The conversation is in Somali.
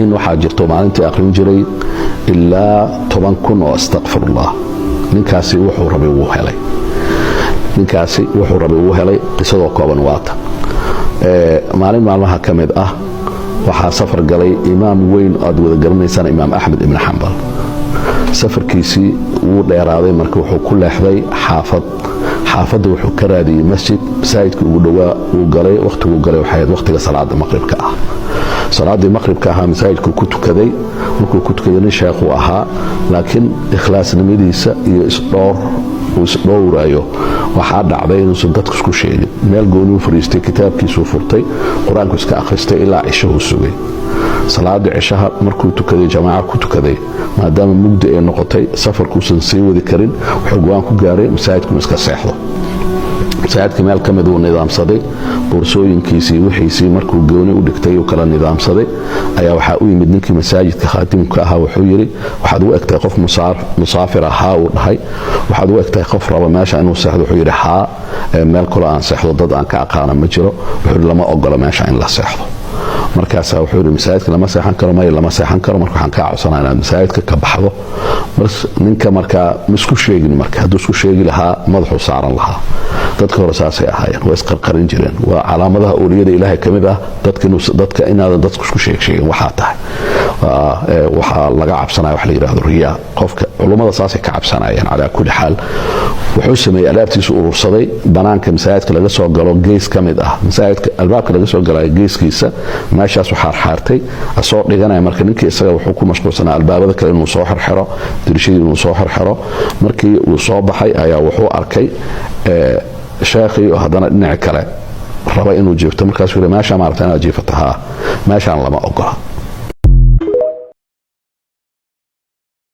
nin waxaa jirto maalintii aqrin jiray ilaa 10,000 oo astaghfirullah ninkaasi wuxuu rabay wuu helay qisadoo kooban waata maalin maalmaha ka mid ah waxaa safar galay imaam weyn aad wada garanaysaan imaam axmed ibn xambal safarkiisii wuu dheeraaday marka wuxuu ku leexday xaafadda wuxuu ka raadiyey masaajidka ugu dhowaa uu galay waqtiguu galay waxay ahayd waqtiga salaada maqribka ah salaadii maqribka ahaa masaajidku ku tukaday markuu ku tukaday nin sheekhu ahaa laakiin ikhlaasnimadiisa iyo isdhowrayo waxaa dhacday inuusan dadku isku sheegin meel gooni u fariistay kitaabkiisuu furtay qur-aanku iska akhristay ilaa cishahuu sugay salaadii cishaha markuu tukaday jamaaca ku tukaday maadaama mugdi ay noqotay safarkuusan sii wadi karin wuxuu go-aan ku gaaray masaajidkuna iska seexdo masaajidka meel ka mid uu nidaamsaday boorsooyinkiisii wixiisii markuu gooni u dhigtay uu kala nidaamsaday ayaa waxaa u yimid ninkii masaajidka khaatimka ahaa wuxuu yidhi waxaad u egtahay qof musaafir ahaa uu dhahay waxaad u egtahay qof raba meesha inuu seexdo wuxuu yidhi haa meel kale aan seexdo dad aan ka aqaana ma jiro wuxuu yidhi lama ogola meesha in la seexdo markaasaa wuxuu yidhi masaajidka lama seexan karo may lama seexan karo marka waxaan kaa codsanaa inaad masaajidka ka baxdo ninka markaa ma isku sheegin marka hadduu isku sheegi lahaa madaxuu saaran lahaa dadka hore saasay ahaayeen waa isqarqarin jireen waa calaamadaha awliyada ilaahay ka mid ah dadka inaadan dadku isku sheegin waxaa tahay waxaa laga cabsanaya wax la yidhaahdo riyaa qofka culummada saasay ka cabsanayeen calaa kulli xaal wuxuu sameeyey alaabtiisu urursaday banaanka masaajidka laga soo galo gees ka mid ah masaajidka albaabka laga soo galayo geeskiisa meeshaas waxaa xaartay asoo dhiganaya marka ninkii isaga wuxuu ku mashquulsanaa albaabada kale inuu soo xirxiro dirishadii inuu soo xirxiro markii uu soo baxay ayaa wuxuu arkay sheekhii oo haddana dhinaca kale raba inuu jiifto markaasuu yidhi meeshaa maaragta inaad jiifato haa meeshaan lama ogola